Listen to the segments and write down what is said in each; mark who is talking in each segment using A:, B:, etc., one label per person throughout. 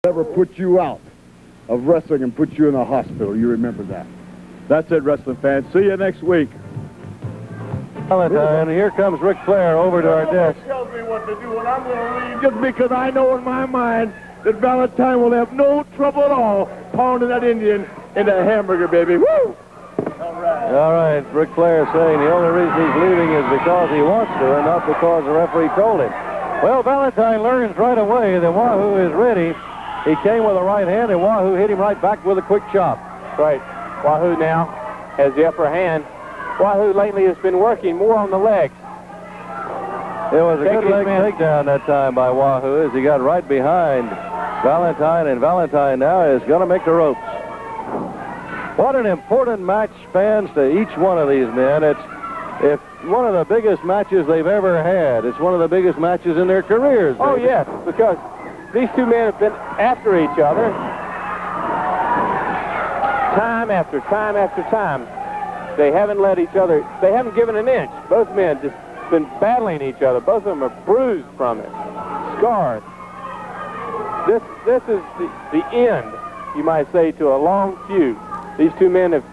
A: Ever put you out of wrestling and put you in a hospital. You remember that. That's it, wrestling fans. See you next week.
B: Valentine, here comes Ric Flair over to our desk.
A: Tells me what to do, and I'm going to leave just because I know in my mind that Valentine will have no trouble at all pounding that Indian into a hamburger, baby. Woo!
B: All right, Ric Flair saying the only reason he's leaving is because he wants to and not because the referee told him. Well, Valentine learns right away that Wahoo is ready. He came with a right hand, and Wahoo hit him right back with a quick chop.
C: Right. Wahoo now has the upper hand. Wahoo lately has been working more on the legs.
B: It was a good leg takedown that time by Wahoo as he got right behind Valentine, and Valentine now is going to make the ropes. What an important match, fans, to each one of these men. It's one of the biggest matches they've ever had. It's one of the biggest matches in their careers.
C: Oh, yes, because these two men have been after each other time after time after time. They haven't let each other, they haven't given an inch. Both men just been battling each other. Both of them are bruised from it, scarred. This is the end, you might say, to a long feud. These two men have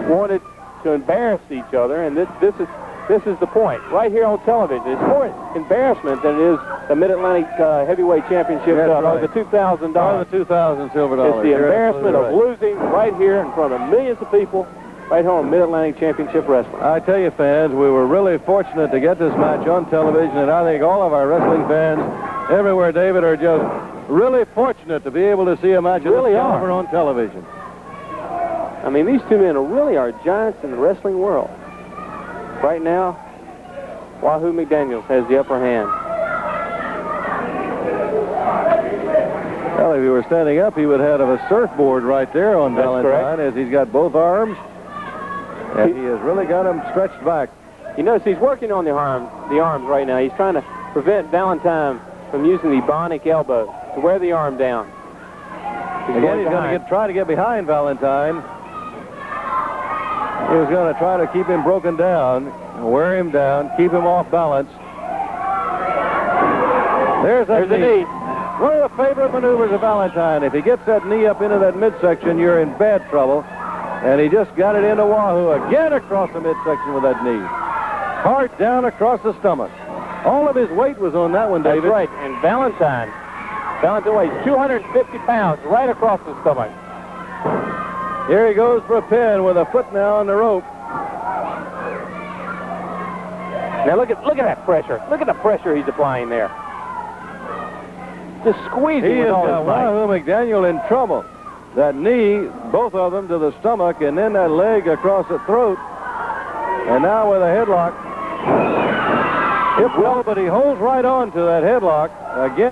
C: wanted to embarrass each other, and this is the point. Right here on television. It's more embarrassment than it is the Mid-Atlantic Heavyweight Championship, the $2,000.
B: The 2,000 silver dollars.
C: It's the embarrassment of losing right here in front of millions of people, right here on Mid-Atlantic Championship Wrestling.
B: I tell you, fans, we were really fortunate to get this match on television, and I think all of our wrestling fans everywhere, David, are just really fortunate to be able to see a match of this caliber on television.
C: I mean, these two men really are giants in the wrestling world. Right now, Wahoo McDaniel has the upper hand.
B: Well, if he were standing up, he would have a surfboard right there on Valentine, as he's got both arms, and he has really got them stretched back.
C: You notice he's working on the arms right now. He's trying to prevent Valentine from using the bionic elbow to wear the arm down.
B: Again, he's going to try to get behind Valentine. He was going to try to keep him broken down, wear him down, keep him off balance. There's the knee. One of the favorite maneuvers of Valentine. If he gets that knee up into that midsection, you're in bad trouble. And he just got it into Wahoo again across the midsection with that knee. Hard down across the stomach. All of his weight was on that one, David.
C: That's right. And Valentine weighs 250 pounds right across the stomach.
B: Here he goes for a pin with a foot now on the rope.
C: Now look at that pressure. Look at the pressure he's applying there. Just squeezing with all his might.
B: Wahoo McDaniel in trouble. That knee, both of them to the stomach, and then that leg across the throat. And now with a headlock. But he holds right on to that headlock again.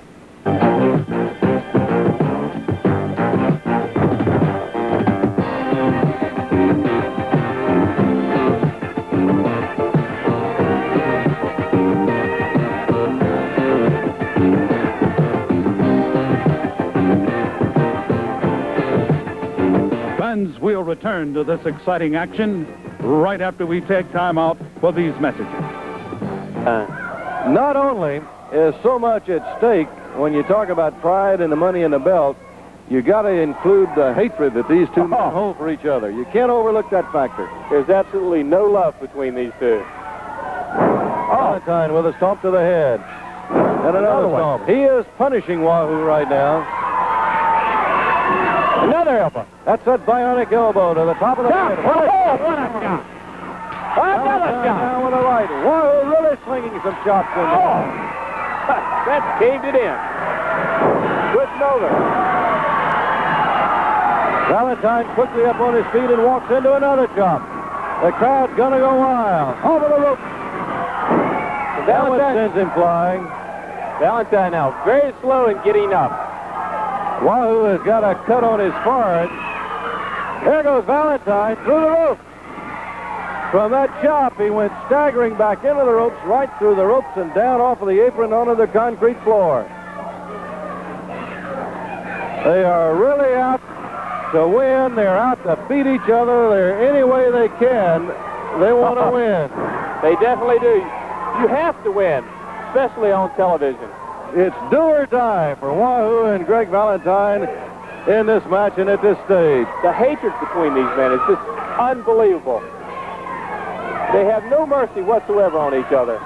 D: We'll return to this exciting action right after we take time out for these messages.
B: Not only is so much at stake when you talk about pride and the money in the belt, you got to include the hatred that these two men hold for each other. You can't overlook that factor.
C: There's absolutely no love between these two.
B: Valentine with a stomp to the head. And another stomp. He is punishing Wahoo right now.
C: Another elbow.
B: That's that bionic elbow to the top of the head.
C: What a shot! Another shot.
B: Down with the right. Wahoo really slinging some shots in there.
C: That caved it in. Switching over.
B: Valentine quickly up on his feet and walks into another chop. The crowd's gonna go wild. Over the rope. Valentine sends him flying.
C: Valentine now very slow in getting up.
B: Wahoo has got a cut on his forehead. There goes Valentine through the rope. From that chop, he went staggering back into the ropes, right through the ropes and down off of the apron onto the concrete floor. They are really out to win. They're out to beat each other. They're any way they can. They want to win.
C: They definitely do. You have to win, especially on television.
B: it's do or die for Wahoo and Greg Valentine in this match and at this stage.
C: The hatred between these men is just unbelievable. They have no mercy whatsoever on each other.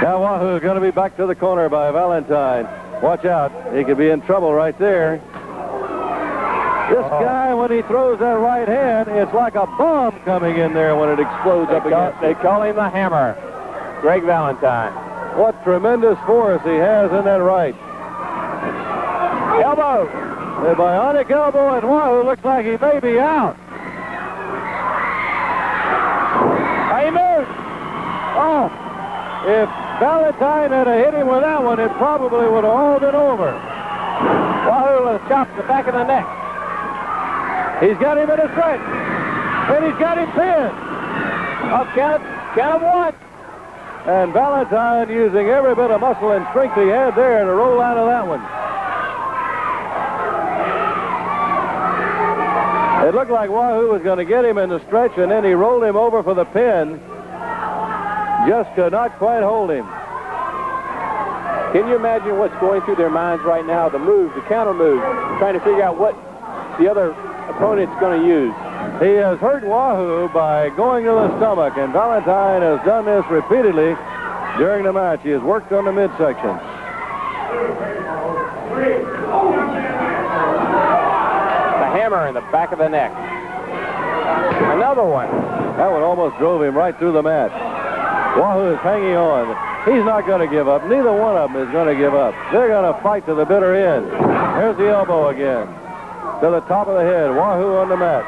B: Now Wahoo is going to be back to the corner by Valentine. Watch out. He could be in trouble right there. This guy, when he throws that right hand, it's like a bomb coming in there when it explodes up against
C: They call him the Hammer, Greg Valentine.
B: What tremendous force he has in that right.
C: Elbow.
B: The bionic elbow, and Wahoo looks like he may be out.
C: He moves.
B: Oh, if Valentine had hit him with that one, it probably would have all been over.
C: Wahoo with a chop to the back of the neck.
B: He's got him in a stretch, and he's got him pinned.
C: Oh, count of one.
B: And Valentine using every bit of muscle and strength he had there to roll out of that one. It looked like Wahoo was going to get him in the stretch, and then he rolled him over for the pin. Just could not quite hold him.
C: Can you imagine what's going through their minds right now? The moves, the counter moves, trying to figure out what the other opponent's going to use.
B: He has hurt Wahoo by going to the stomach, and Valentine has done this repeatedly during the match. He has worked on the midsection.
C: The hammer in the back of the neck. Another one.
B: That one almost drove him right through the mat. Wahoo is hanging on. He's not going to give up. Neither one of them is going to give up. They're going to fight to the bitter end. There's the elbow again. To the top of the head. Wahoo on the mat.